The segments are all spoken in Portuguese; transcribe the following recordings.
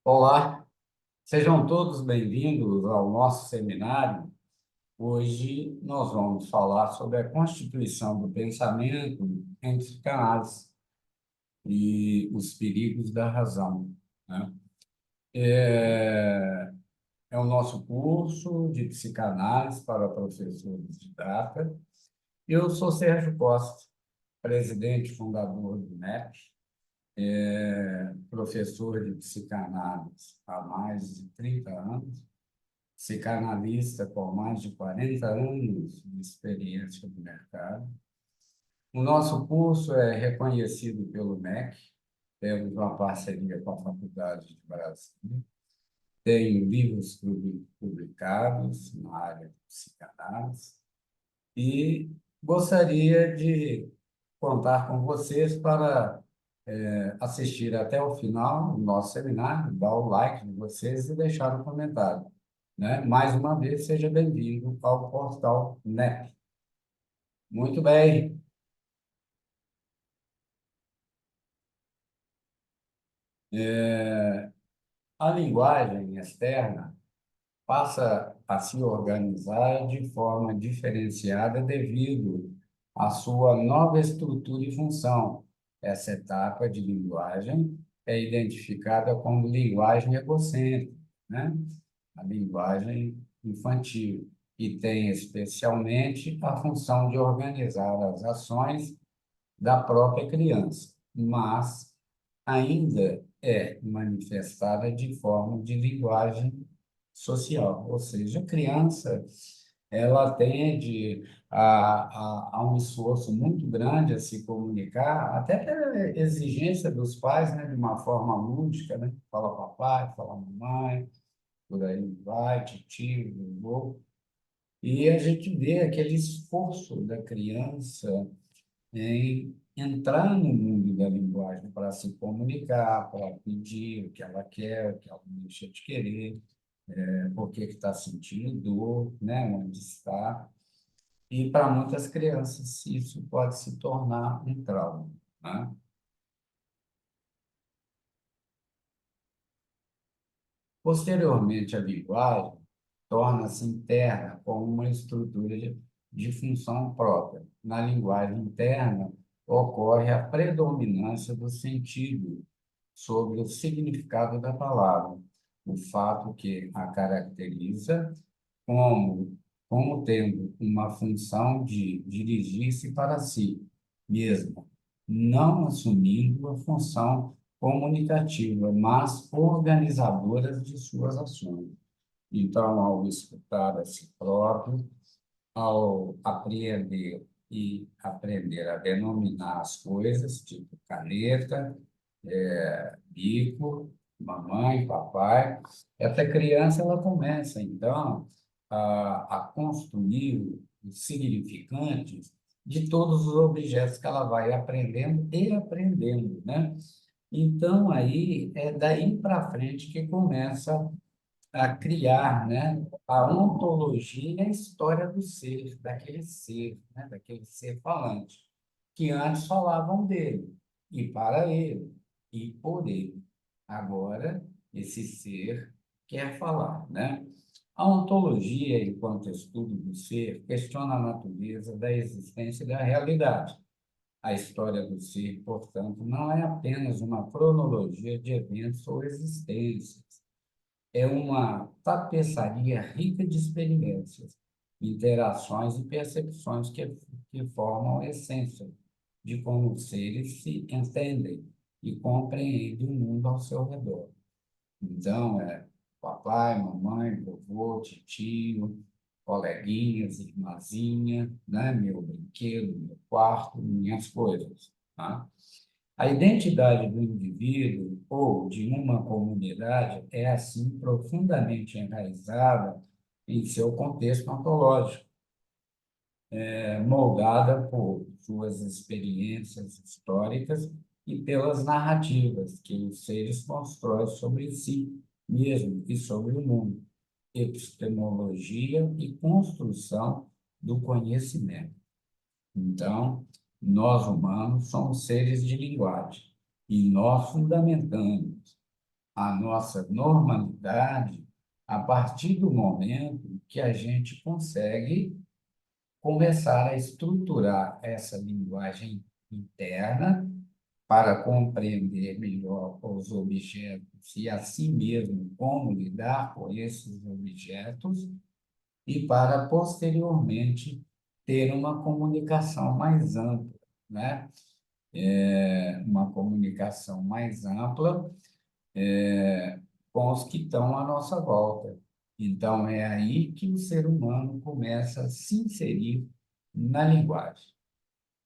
Olá, sejam todos bem-vindos ao nosso seminário. Hoje nós vamos falar sobre a constituição do pensamento em psicanálise e os perigos da razão, né? É, é o nosso curso de psicanálise para professores de data. Eu sou Sérgio Costa, presidente e fundador do NEP, professor de psicanálise há mais de 30 anos, psicanalista com mais de 40 anos de experiência no mercado. O nosso curso é reconhecido pelo MEC, temos uma parceria com a Faculdade de Brasília, tenho livros publicados na área de psicanálise e gostaria de contar com vocês para assistir até o final do nosso seminário, dar o like de vocês e deixar um comentário, né? Mais uma vez, seja bem-vindo ao portal NEP. Muito bem. A linguagem externa passa a se organizar de forma diferenciada devido à sua nova estrutura e função. Essa etapa de linguagem é identificada como linguagem egocêntrica, né? A linguagem infantil, e tem especialmente a função de organizar as ações da própria criança, mas ainda é manifestada de forma de linguagem social, ou seja, a criança ela tende a um esforço muito grande a se comunicar, até pela exigência dos pais, né, de uma forma lúdica, né? Fala papai, fala mamãe, por aí vai, titio, vovô. E a gente vê aquele esforço da criança em entrar no mundo da linguagem para se comunicar, para pedir o que ela quer, o que ela deixa de querer, por que está sentindo dor, né, onde está. E para muitas crianças isso pode se tornar um trauma, né? Posteriormente, a linguagem torna-se interna como uma estrutura de função própria. Na linguagem interna, ocorre a predominância do sentido sobre o significado da palavra, o fato que a caracteriza como, como tendo uma função de dirigir-se para si mesma, não assumindo a função comunicativa, mas organizadora de suas ações. Então, ao escutar a si próprio, ao apreender e aprender a denominar as coisas, tipo caneta, bico, mamãe, papai, essa criança ela começa, então, a construir os significantes de todos os objetos que ela vai aprendendo e aprendendo, né? Então, aí, é daí para frente que começa a criar, né, a ontologia e a história do ser, né, daquele ser falante, que antes falavam dele, e para ele, e por ele. Agora, esse ser quer falar, né? A ontologia, enquanto estudo do ser, questiona a natureza da existência e da realidade. A história do ser, portanto, não é apenas uma cronologia de eventos ou existências, é uma tapeçaria rica de experiências, interações e percepções que formam a essência de como os seres se entendem e compreendem o mundo ao seu redor. Então, papai, mamãe, vovô, tio, coleguinhas, irmãzinha, né? Meu brinquedo, meu quarto, minhas coisas, tá? A identidade do indivíduo ou de uma comunidade é, assim, profundamente enraizada em seu contexto ontológico, moldada por suas experiências históricas e pelas narrativas que os seres constroem sobre si mesmo e sobre o mundo, epistemologia e construção do conhecimento. Então, nós humanos somos seres de linguagem e nós fundamentamos a nossa normalidade a partir do momento que a gente consegue começar a estruturar essa linguagem interna para compreender melhor os objetos e, assim mesmo, como lidar com esses objetos, e para, posteriormente, ter uma comunicação mais ampla, né? Uma comunicação mais ampla com os que estão à nossa volta. Então, é aí que o ser humano começa a se inserir na linguagem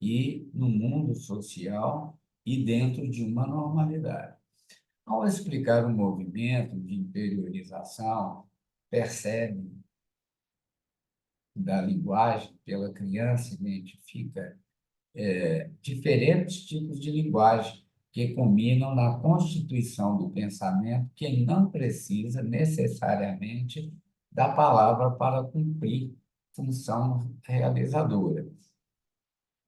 e no mundo social e dentro de uma normalidade. Ao explicar o movimento de interiorização, percebe da linguagem pela criança, identifica diferentes tipos de linguagem que combinam na constituição do pensamento, que não precisa necessariamente da palavra para cumprir função realizadora.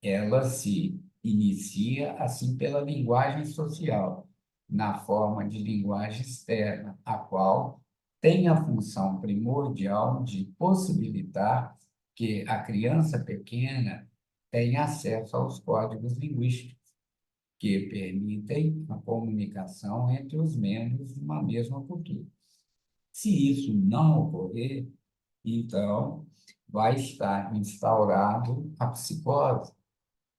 Ela se inicia assim pela linguagem social, na forma de linguagem externa, a qual tem a função primordial de possibilitar que a criança pequena tenha acesso aos códigos linguísticos que permitem a comunicação entre os membros de uma mesma cultura. Se isso não ocorrer, então vai estar instaurado a psicose,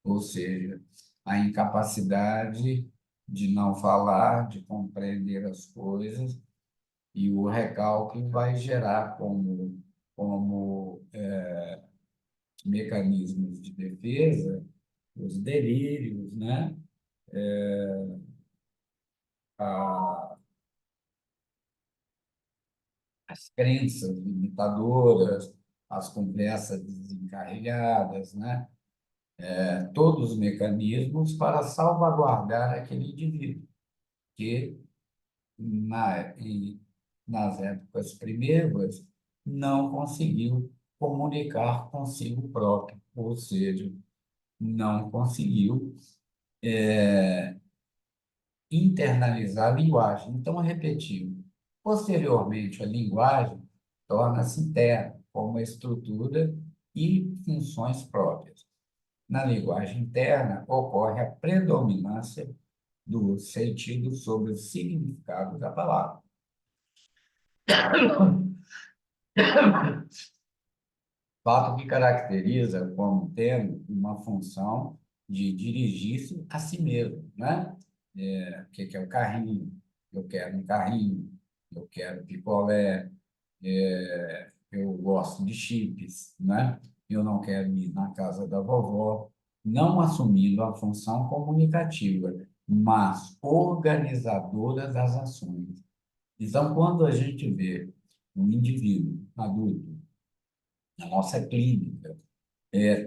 ou seja, a incapacidade de não falar, de compreender as coisas, e o recalque vai gerar como mecanismos de defesa os delírios, né? A- as crenças limitadoras, as conversas desencarrilhadas, né? Todos os mecanismos para salvaguardar aquele indivíduo que nas épocas primeiras, não conseguiu comunicar consigo próprio, ou seja, não conseguiu internalizar a linguagem. Então, repetindo, posteriormente, a linguagem torna-se interna, com uma estrutura e funções próprias. Na linguagem interna, ocorre a predominância do sentido sobre o significado da palavra. Fato que caracteriza como tendo uma função de dirigir-se a si mesmo, né? O que é o carrinho? Eu quero um carrinho, eu quero picolé, eu gosto de chips, né? Eu não quero ir na casa da vovó, não assumindo a função comunicativa, mas organizadora das ações. Então, quando a gente vê um indivíduo adulto na nossa clínica,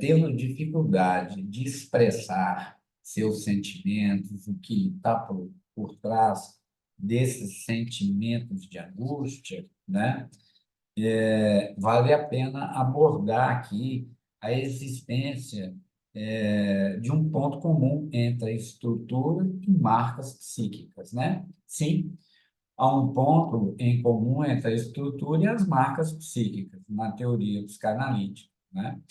tendo dificuldade de expressar seus sentimentos, o que está por trás desses sentimentos de angústia, né? Vale a pena abordar aqui a existência de um ponto comum entre a estrutura e marcas psíquicas, né? Sim, há um ponto em comum entre a estrutura e as marcas psíquicas, na teoria psicanalítica, né?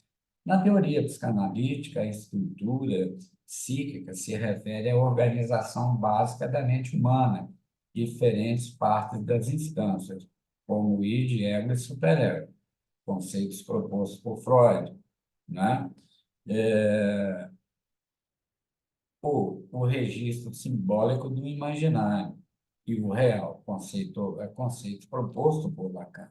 Na teoria psicanalítica, a estrutura psíquica se refere à organização básica da mente humana, diferentes partes das instâncias, como o id, ego e superego, conceitos propostos por Freud, né? O registro simbólico do imaginário e o real, conceito proposto por Lacan.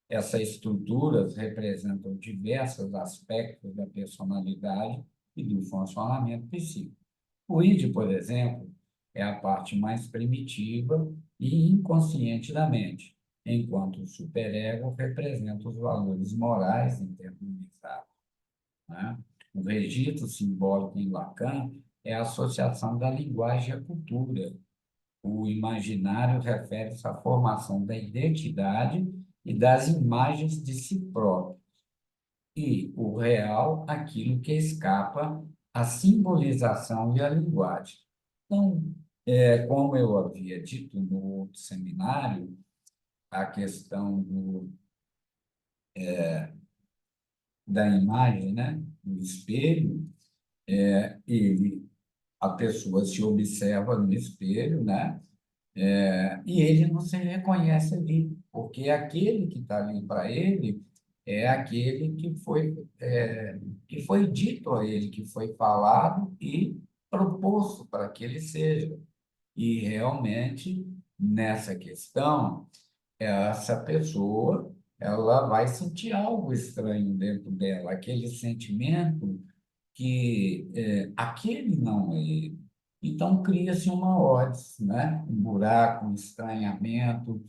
Essas estruturas representam diversos aspectos da personalidade e do funcionamento psíquico. O id, por exemplo, é a parte mais primitiva e inconsciente da mente, enquanto o superego representa os valores morais internalizados, né? O registro simbólico em Lacan é a associação da linguagem à cultura. O imaginário refere-se à formação da identidade e das imagens de si próprio. E o real, aquilo que escapa à simbolização e à linguagem. Então, Como eu havia dito no outro seminário, a questão da imagem, né, do espelho, ele, a pessoa se observa no espelho, né, e ele não se reconhece ali, porque aquele que está ali para ele é aquele que foi dito a ele, que foi falado e proposto para que ele seja. E realmente, nessa questão, essa pessoa, ela vai sentir algo estranho dentro dela, aquele sentimento que aquele não é ele. Então, cria-se uma odds, né? Um buraco, um estranhamento,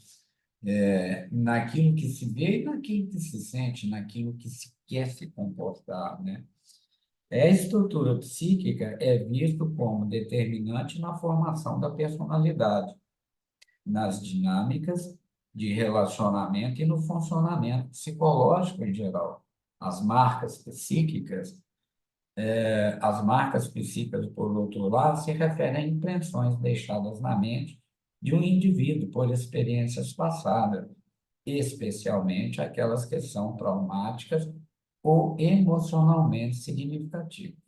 naquilo que se vê e naquilo que se sente, naquilo que se quer se comportar, né? A estrutura psíquica é visto como determinante na formação da personalidade, nas dinâmicas de relacionamento e no funcionamento psicológico em geral. As marcas psíquicas As marcas psíquicas, por outro lado, se referem a impressões deixadas na mente de um indivíduo por experiências passadas, especialmente aquelas que são traumáticas ou emocionalmente significativas.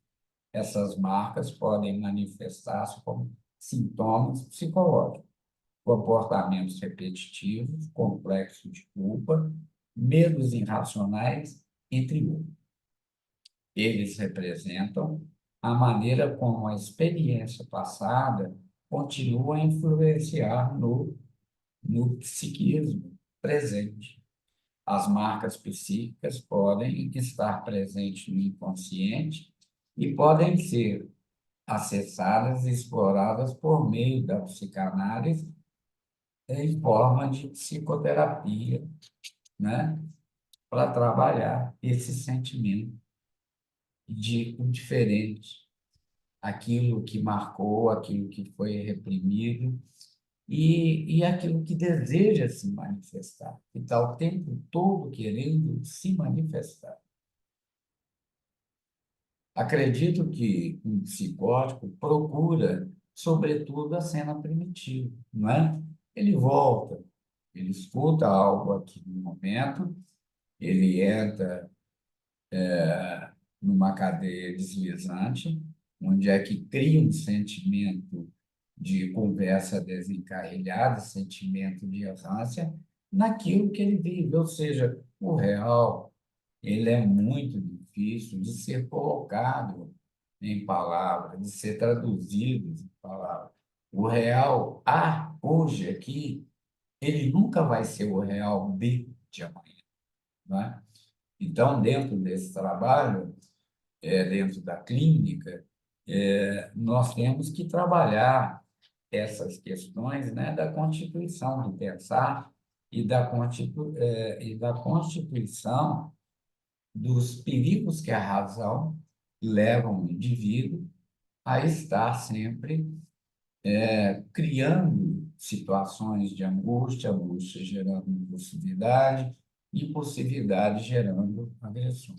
Essas marcas podem manifestar-se como sintomas psicológicos, comportamentos repetitivos, complexos de culpa, medos irracionais, entre outros. Eles representam a maneira como a experiência passada continua a influenciar no psiquismo presente. As marcas psíquicas podem estar presentes no inconsciente e podem ser acessadas e exploradas por meio da psicanálise em forma de psicoterapia, né? Para trabalhar esse sentimento de o diferente, aquilo que marcou, aquilo que foi reprimido e aquilo que deseja se manifestar, que está o tempo todo querendo se manifestar. Acredito que um psicótico procura, sobretudo, a cena primitiva, não é? Ele volta, ele escuta algo aqui no momento, ele entra numa cadeia deslizante, onde é que cria um sentimento de conversa desencarrilhada, sentimento de errância, naquilo que ele vive. Ou seja, o real, ele é muito difícil de ser colocado em palavras, de ser traduzido em palavras. O real hoje aqui, ele nunca vai ser o real de amanhã, não é? Então, dentro desse trabalho, dentro da clínica, nós temos que trabalhar essas questões, né, da constituição do pensar e da constituição dos perigos que a razão levam o indivíduo a estar sempre criando situações de angústia, angústia gerando impulsividade, impulsividade gerando agressão.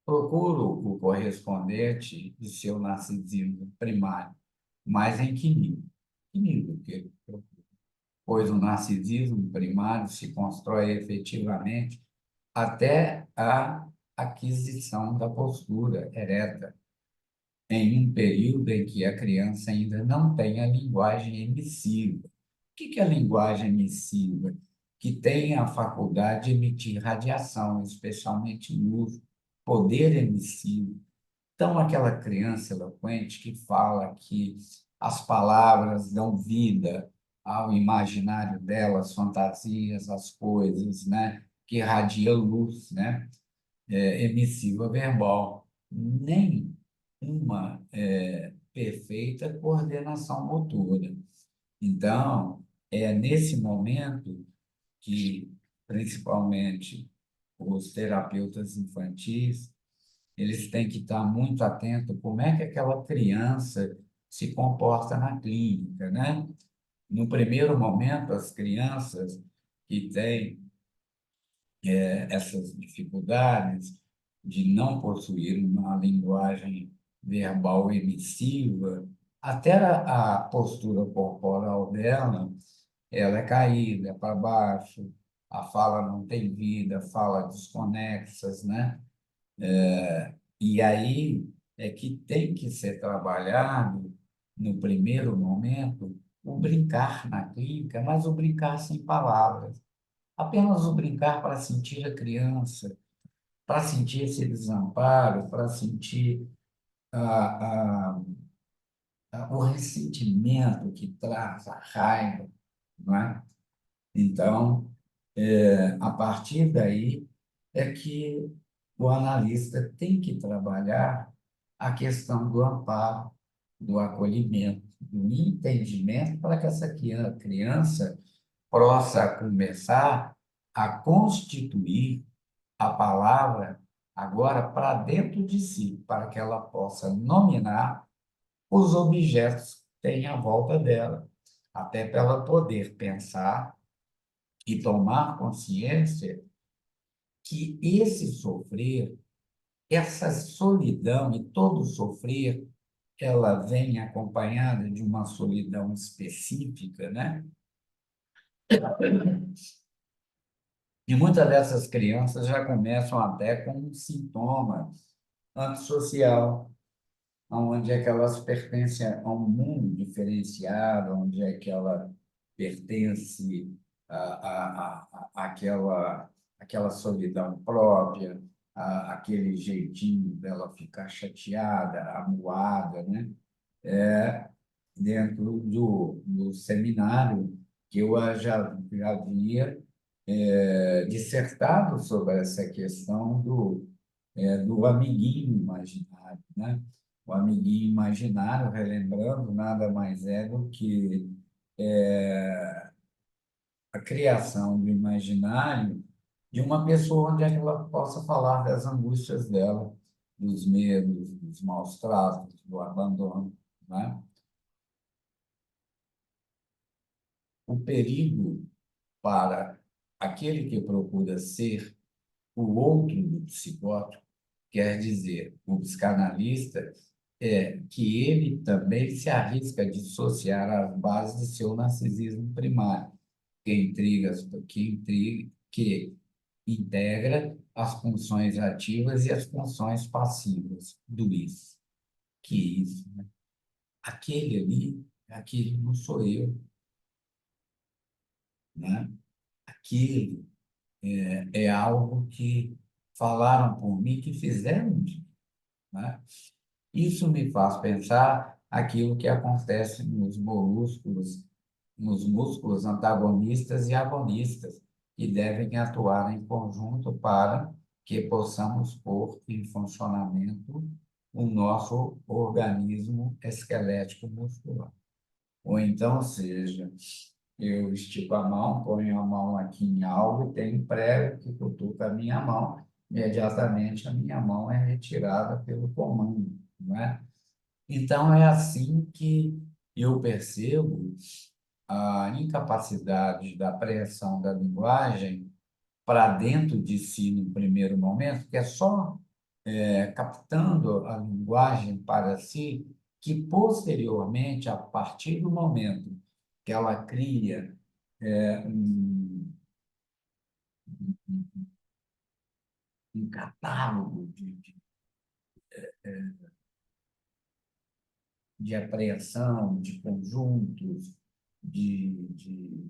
Procuro o correspondente de seu narcisismo primário, mas em que nível? Que nível que ele procura? Pois o narcisismo primário se constrói efetivamente até a aquisição da postura ereta, em um período em que a criança ainda não tem a linguagem emissiva. O que é a linguagem emissiva? Que tem a faculdade de emitir radiação, especialmente luz, poder emissivo. Então, aquela criança eloquente que fala que as palavras dão vida ao imaginário dela, as fantasias, as coisas, né? Que irradia luz, né? Emissiva verbal. Nem uma perfeita coordenação motora. Então, é nesse momento que, principalmente, os terapeutas infantis eles têm que estar muito atentos como é que aquela criança se comporta na clínica, né? No primeiro momento, as crianças que têm essas dificuldades de não possuir uma linguagem verbal emissiva, até a postura corporal dela, ela é caída, é para baixo, a fala não tem vida, fala desconexas, né? E aí é que tem que ser trabalhado, no primeiro momento, o brincar na clínica, mas o brincar sem palavras. Apenas o brincar para sentir a criança, para sentir esse desamparo, para sentir a, o ressentimento que traz, a raiva, não é? Então, a partir daí é que o analista tem que trabalhar a questão do amparo, do acolhimento, do entendimento para que essa criança possa começar a constituir a palavra agora para dentro de si, para que ela possa nominar os objetos que têm à volta dela, até para ela poder pensar e tomar consciência que esse sofrer, essa solidão e todo sofrer, ela vem acompanhada de uma solidão específica, né? E muitas dessas crianças já começam até com um sintoma antissocial, onde é que elas pertencem a um mundo diferenciado, onde é que ela pertence àquela solidão própria, aquele jeitinho dela ficar chateada, amuada, né? Dentro do seminário que eu já havia dissertado sobre essa questão do amiguinho imaginário, né? O amiguinho imaginário, relembrando, nada mais é do que a criação do imaginário de uma pessoa onde ela possa falar das angústias dela, dos medos, dos maus tratos, do abandono, né? O perigo para aquele que procura ser o outro do psicótico, quer dizer, o psicanalista, é que ele também se arrisca a dissociar as bases de seu narcisismo primário, que integra as funções ativas e as funções passivas do isso. Que isso, né? Aquele ali, aquele não sou eu, né? Aquele é algo que falaram por mim, que fizeram de mim, né? Isso me faz pensar aquilo que acontece nos músculos antagonistas e agonistas, que devem atuar em conjunto para que possamos pôr em funcionamento o nosso organismo esquelético muscular. Ou então, seja, eu estico a mão, ponho a mão aqui em algo e tenho prego que cutuca a minha mão, imediatamente a minha mão é retirada pelo comando, não é? Então, é assim que eu percebo a incapacidade da apreensão da linguagem para dentro de si no primeiro momento, que é só captando a linguagem para si, que posteriormente, a partir do momento que ela cria um catálogo de apreensão, de conjuntos, de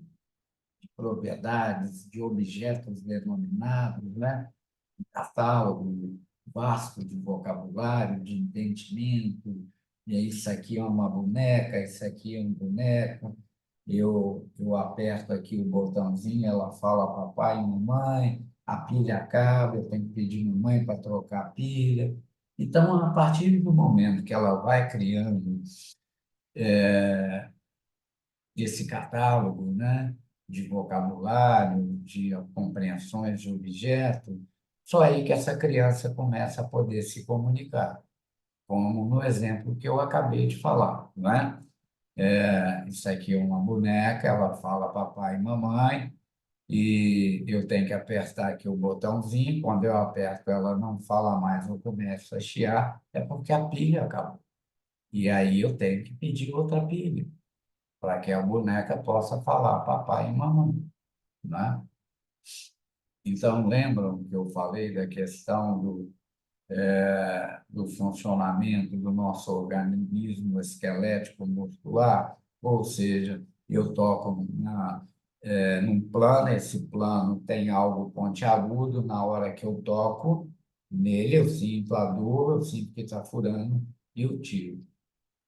propriedades, de objetos denominados, né? Um catálogo vasto de vocabulário, de entendimento, e aí isso aqui é uma boneca, isso aqui é um boneco, eu aperto aqui o botãozinho, ela fala papai e mamãe, a pilha acaba, eu tenho que pedir mamãe para trocar a pilha. Então, a partir do momento que ela vai criando esse catálogo, né, de vocabulário, de compreensões de objeto, só aí que essa criança começa a poder se comunicar, como no exemplo que eu acabei de falar, né? Isso aqui é uma boneca, ela fala papai e mamãe, e eu tenho que apertar aqui o botãozinho. Quando eu aperto, ela não fala mais, eu começo a chiar, é porque a pilha acabou. E aí eu tenho que pedir outra pilha, para que a boneca possa falar papai e mamãe, né? Então, lembram que eu falei da questão do funcionamento do nosso organismo esquelético muscular? Ou seja, eu toco num plano, esse plano tem algo pontiagudo, na hora que eu toco nele, eu sinto a dor, eu sinto que está furando e eu tiro,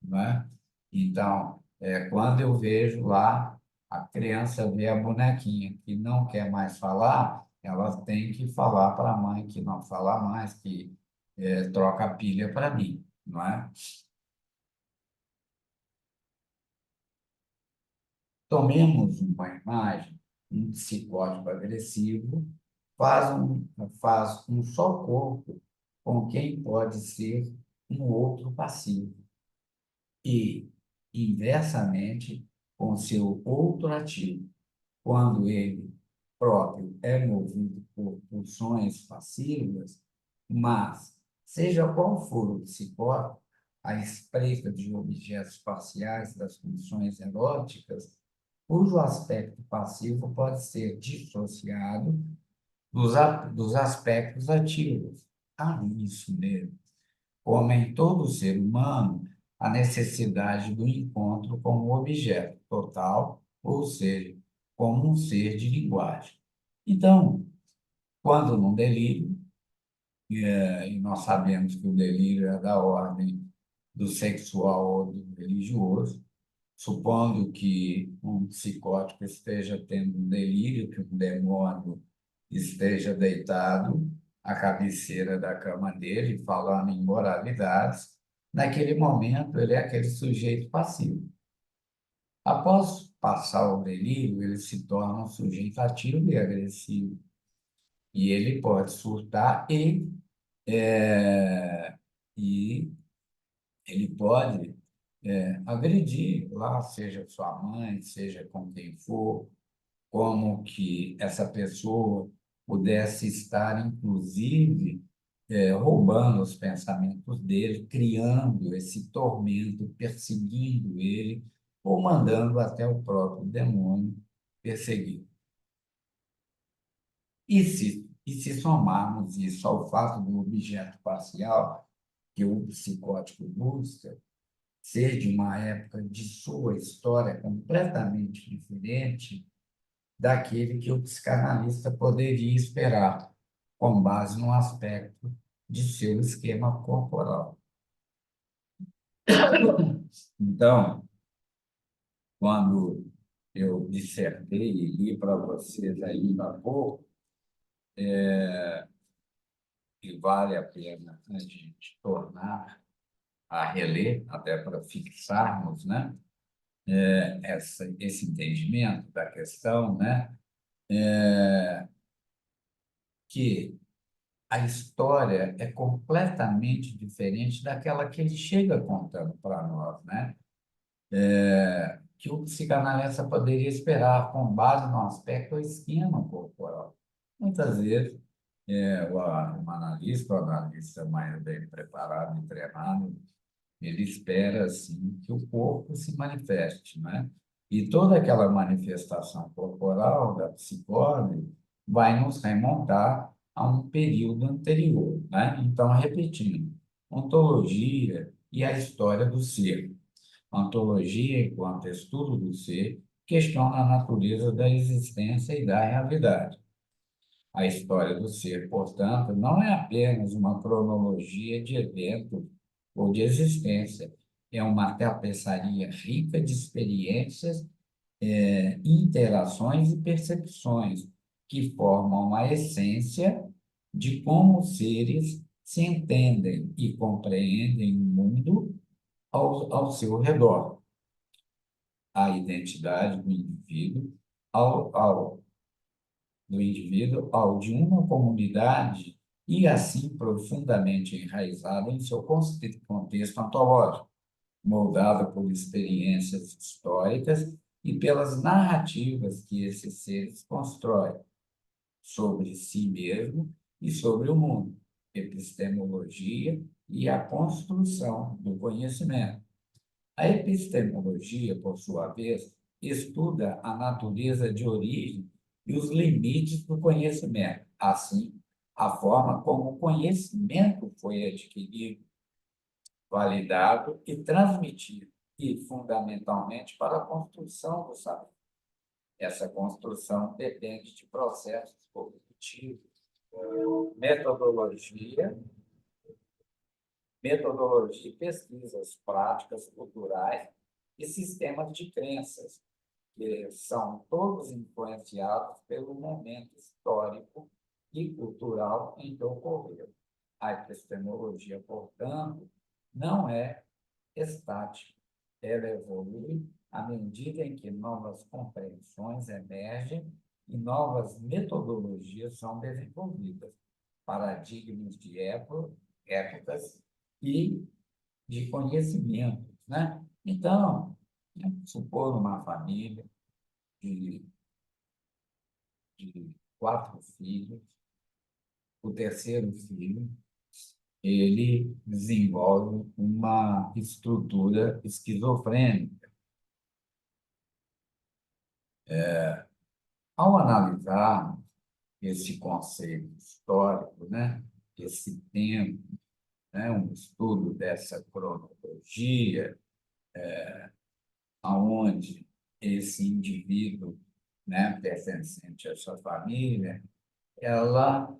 né? Então, quando eu vejo lá, a criança vê a bonequinha que não quer mais falar, ela tem que falar para a mãe que não fala mais, que troca a pilha para mim, não é? Tomemos uma imagem, um psicótico agressivo faz um só corpo com quem pode ser um outro passivo. E, inversamente, com seu outro ativo, quando ele próprio é movido por pulsões passivas, mas, seja qual for o psicótipo, a espreita de objetos parciais das funções eróticas, cujo aspecto passivo pode ser dissociado dos aspectos ativos. Ah, isso mesmo. Como em todo ser humano, a necessidade do encontro com o objeto total, ou seja, como um ser de linguagem. Então, quando num delírio, e nós sabemos que o delírio é da ordem do sexual ou do religioso, supondo que um psicótico esteja tendo um delírio, que um demônio esteja deitado à cabeceira da cama dele, falando em moralidades, naquele momento ele é aquele sujeito passivo. Após passar o delírio, ele se torna um sujeito ativo e agressivo. E ele pode surtar é, e ele pode agredir lá, seja sua mãe, seja com quem for, como que essa pessoa pudesse estar, inclusive, roubando os pensamentos dele, criando esse tormento, perseguindo ele, ou mandando até o próprio demônio perseguir. E se somarmos isso ao fato do objeto parcial que o psicótico busca, ser de uma época de sua história completamente diferente daquele que o psicanalista poderia esperar, com base no aspecto de seu esquema corporal. Então, quando eu dissertei e li para vocês ainda há pouco, e vale a pena a gente tornar a reler, até para fixarmos, né, esse entendimento da questão, né, que a história é completamente diferente daquela que ele chega contando para nós, né? Que o psicanalista poderia esperar com base no aspecto ou esquema corporal. Muitas vezes, o analista mais bem preparado e treinado, ele espera, assim, que o corpo se manifeste, né? E toda aquela manifestação corporal da psicose vai nos remontar a um período anterior, né? Então, repetindo, ontologia e a história do ser. Ontologia, enquanto estudo do ser, questiona a natureza da existência e da realidade. A história do ser, portanto, não é apenas uma cronologia de eventos ou de existência, é uma tapeçaria rica de experiências, interações e percepções que formam a essência de como os seres se entendem e compreendem o mundo ao seu redor. A identidade ao do indivíduo ao de uma comunidade e assim profundamente enraizado em seu contexto ontológico, moldado por experiências históricas e pelas narrativas que esses seres constroem sobre si mesmo e sobre o mundo, epistemologia e a construção do conhecimento. A epistemologia, por sua vez, estuda a natureza de origem e os limites do conhecimento, assim, a forma como o conhecimento foi adquirido, validado e transmitido, e, fundamentalmente, para a construção do saber. Essa construção depende de processos cognitivos, metodologia, metodologia e pesquisas práticas culturais e sistemas de crenças, que são todos influenciados pelo momento histórico e cultural em que ocorreu. A epistemologia, portanto, não é estática. Ela evolui à medida em que novas compreensões emergem e novas metodologias são desenvolvidas, paradigmas de épocas e de conhecimentos, né? Então, vamos supor uma família de, de 4 filhos, o terceiro filho, ele desenvolve uma estrutura esquizofrênica. Ao analisar esse conceito histórico, né, esse tempo, né, um estudo dessa cronologia, aonde esse indivíduo, né, pertencente a essa família, ela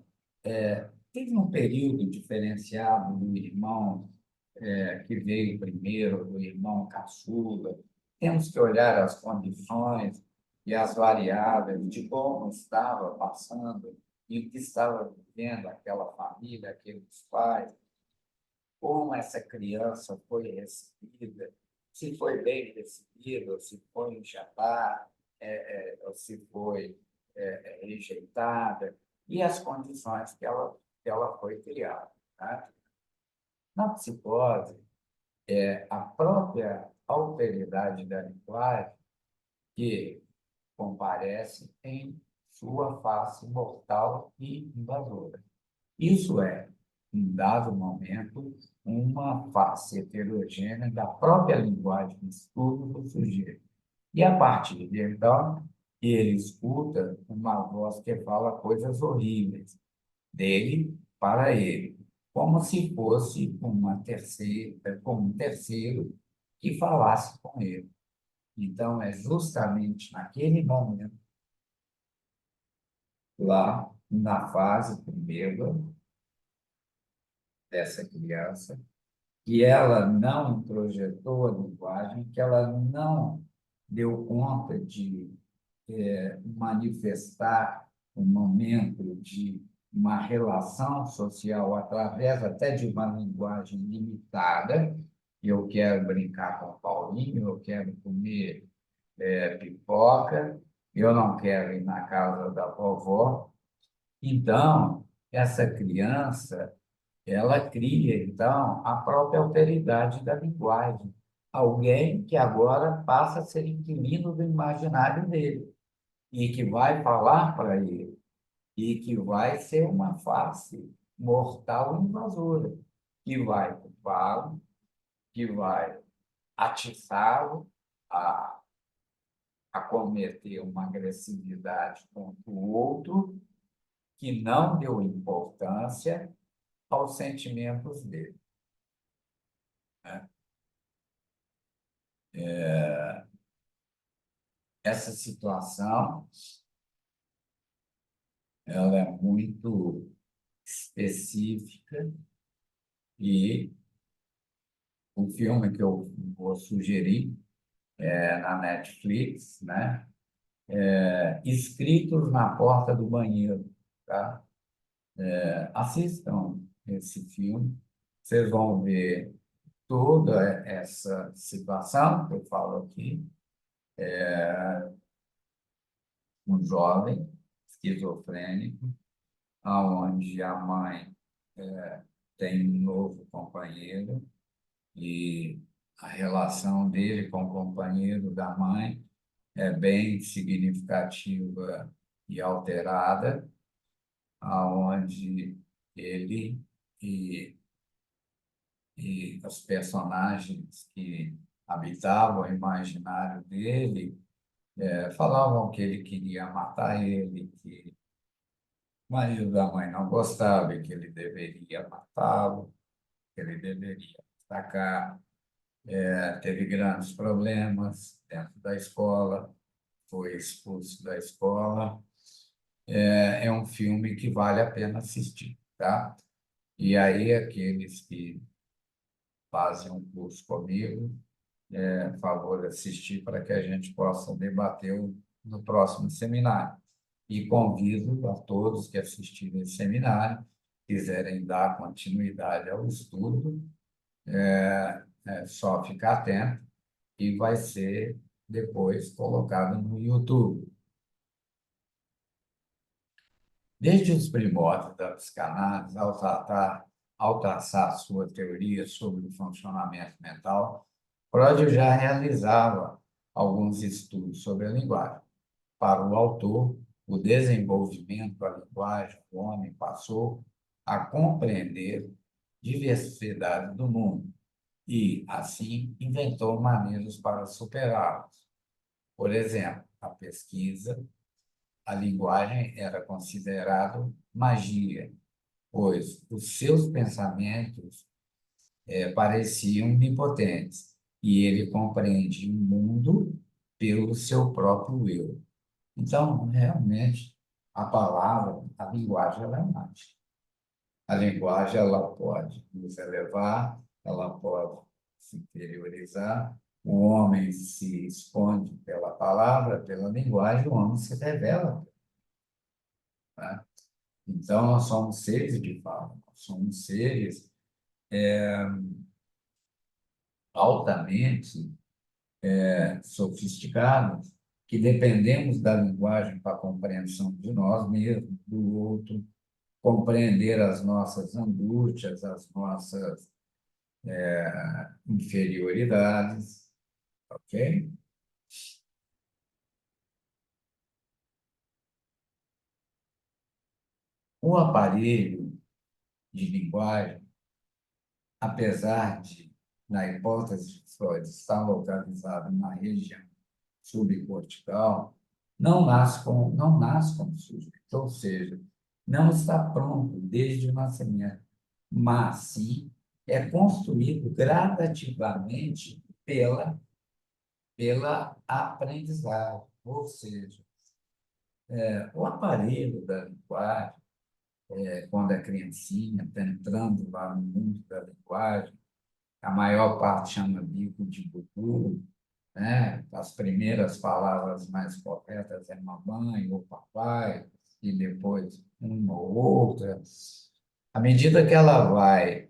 teve um período diferenciado do irmão que veio primeiro, do irmão caçula. Temos que olhar as condições e as variáveis de como estava passando e o que estava vivendo aquela família, aqueles pais, como essa criança foi recebida, se foi bem recebida, ou se foi enxatada, ou se foi rejeitada, e as condições que ela foi criada. Tá? Na psicose, a própria alteridade da linguagem que comparece em sua face mortal e invasora. Isso é, em dado momento, uma face heterogênea da própria linguagem de estudo do sujeito. E, a partir de então, ele escuta uma voz que fala coisas horríveis, dele para ele, como se fosse uma terceira, como um terceiro que falasse com ele. Então, é justamente naquele momento, lá na fase primeira dessa criança, que ela não introjetou a linguagem, que ela não deu conta de manifestar um momento de uma relação social através até de uma linguagem limitada. Eu quero brincar com o Paulinho, eu quero comer pipoca, eu não quero ir na casa da vovó. Então, essa criança, ela cria, então, a própria alteridade da linguagem. Alguém que agora passa a ser inquilino do imaginário dele e que vai falar para ele e que vai ser uma face mortal e invasora, que vai culpá-lo, que vai atiçá-lo a cometer uma agressividade contra o outro que não deu importância aos sentimentos dele. Né? Essa situação ela é muito específica e o filme que eu vou sugerir na Netflix, né? Escritos na Porta do Banheiro, tá? Assistam esse filme, vocês vão ver toda essa situação que eu falo aqui, um jovem esquizofrênico, aonde a mãe tem um novo companheiro e a relação dele com o companheiro da mãe bem significativa e alterada, aonde ele e, e os personagens que habitavam o imaginário dele falavam que ele queria matar ele, que o marido da mãe não gostava e que ele deveria matá-lo, que ele deveria atacar. Teve grandes problemas dentro da escola, foi expulso da escola. É um filme que vale a pena assistir, tá? E aí, aqueles que fazem um curso comigo, por favor, assistir para que a gente possa debater no próximo seminário. E convido a todos que assistirem esse seminário, quiserem dar continuidade ao estudo, é só ficar atento e vai ser depois colocado no YouTube. Desde os primórdios da psicanálise, ao traçar sua teoria sobre o funcionamento mental, Freud já realizava alguns estudos sobre a linguagem. Para o autor, o desenvolvimento da linguagem do homem passou a compreender diversidade do mundo e, assim, inventou maneiras para superá-los. Por exemplo, a pesquisa, a linguagem era considerada magia, pois os seus pensamentos pareciam onipotentes e ele compreendia o mundo pelo seu próprio eu. Então, realmente, a palavra, a linguagem, ela é mágica. A linguagem, ela pode nos elevar, ela pode se interiorizar. O homem se esconde pela palavra, pela linguagem, o homem se revela, né? Então, nós somos seres de fala, nós somos seres altamente sofisticados, que dependemos da linguagem para a compreensão de nós mesmos, do outro, compreender as nossas angústias, as nossas inferioridades, ok? O aparelho de linguagem, apesar de, na hipótese de Freud, estar localizado na região subcortical, não nasce como sujeito, ou seja, não está pronto desde o nascimento, mas sim é construído gradativamente pela aprendizagem, ou seja, o aparelho da linguagem, quando é criancinha, está entrando lá no mundo da linguagem, a maior parte chama bico de bubu, né? As primeiras palavras mais corretas é mamãe ou papai, e depois uma ou outra. À medida que ela vai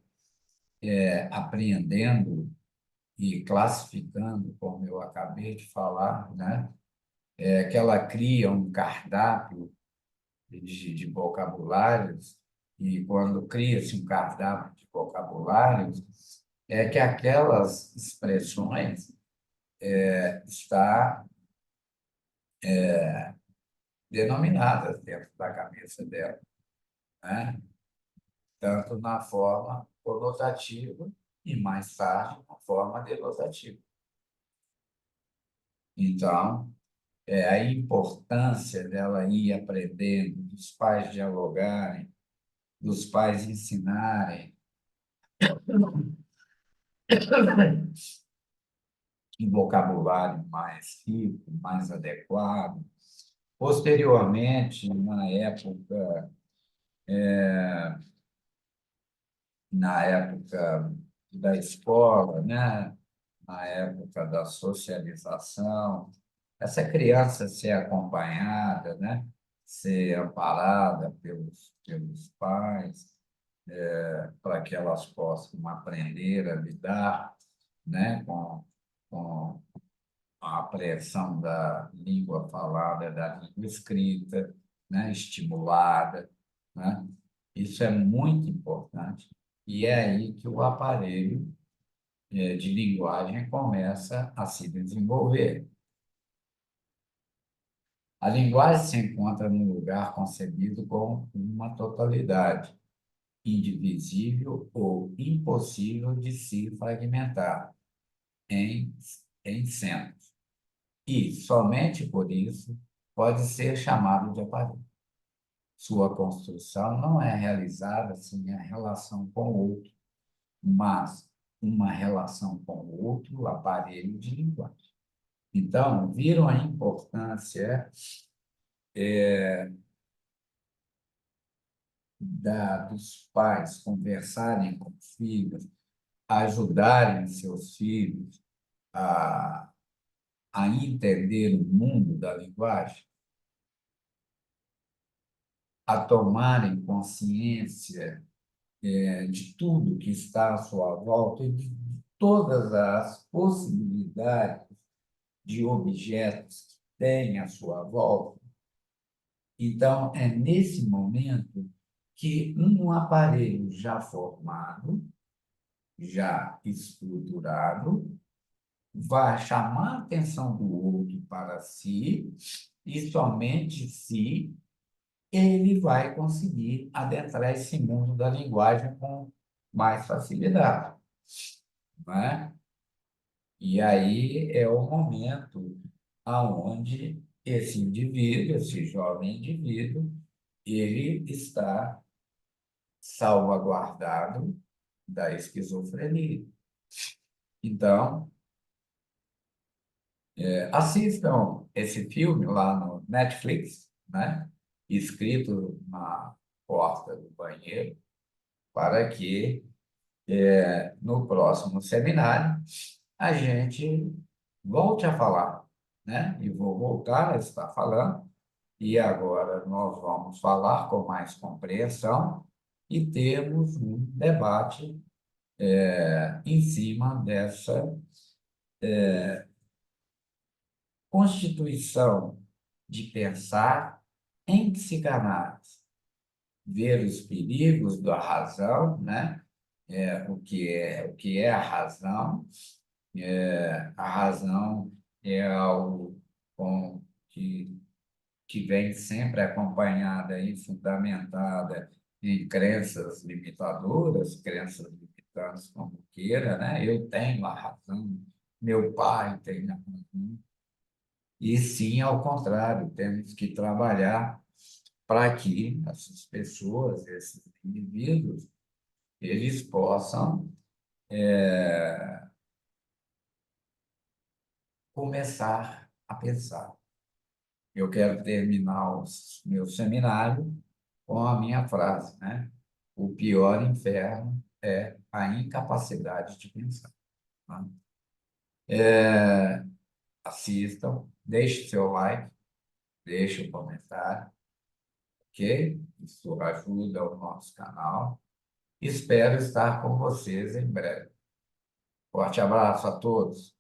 apreendendo e classificando, como eu acabei de falar, né? Que ela cria um cardápio de vocabulários, e quando cria-se um cardápio de vocabulários, é que aquelas expressões está denominadas dentro da cabeça dela, né? Tanto na forma conotativa e mais tarde na forma denotativa. Então, a importância dela ir aprendendo, dos pais dialogarem, dos pais ensinarem um vocabulário mais rico, mais adequado. Posteriormente, na época da escola, né? Na época da socialização, essa criança ser acompanhada, né? Ser amparada pelos pais, para que elas possam aprender a lidar, né? Com a apreensão da língua falada, da língua escrita, né? Estimulada, né? Isso é muito importante. E é aí que o aparelho de linguagem começa a se desenvolver. A linguagem se encontra num lugar concebido como uma totalidade, indivisível ou impossível de se fragmentar em, em centros. E, somente por isso, pode ser chamado de aparelho. Sua construção não é realizada sem a relação com o outro, mas uma relação com o outro aparelho de linguagem. Então, viram a importância dos pais conversarem com os filhos, ajudarem seus filhos a, a entender o mundo da linguagem, a tomarem consciência de tudo que está à sua volta e de todas as possibilidades de objetos que têm à sua volta. Então, é nesse momento que um aparelho já formado, já estruturado, vai chamar a atenção do outro para si e somente se ele vai conseguir adentrar esse mundo da linguagem com mais facilidade, não é? E aí é o momento aonde esse indivíduo, esse jovem indivíduo, ele está salvaguardado da esquizofrenia. Então, assistam esse filme lá no Netflix, né? Escrito na porta do banheiro, para que no próximo seminário a gente volte a falar, né? E vou voltar a estar falando, e agora nós vamos falar com mais compreensão e termos um debate em cima dessa constituição de pensar em psicanálise, ver os perigos da razão, né? O que é a razão. A razão é algo que, que vem sempre acompanhada e fundamentada em crenças limitadoras, crenças limitantes como queira, né? Eu tenho a razão, meu pai tem a razão. E sim, ao contrário, temos que trabalhar para que essas pessoas, esses indivíduos, eles possam começar a pensar. Eu quero terminar o meu seminário com a minha frase, né? O pior inferno é a incapacidade de pensar. Tá? Assistam, deixe seu like, deixe o comentário, ok? Isso ajuda o nosso canal. Espero estar com vocês em breve. Forte abraço a todos.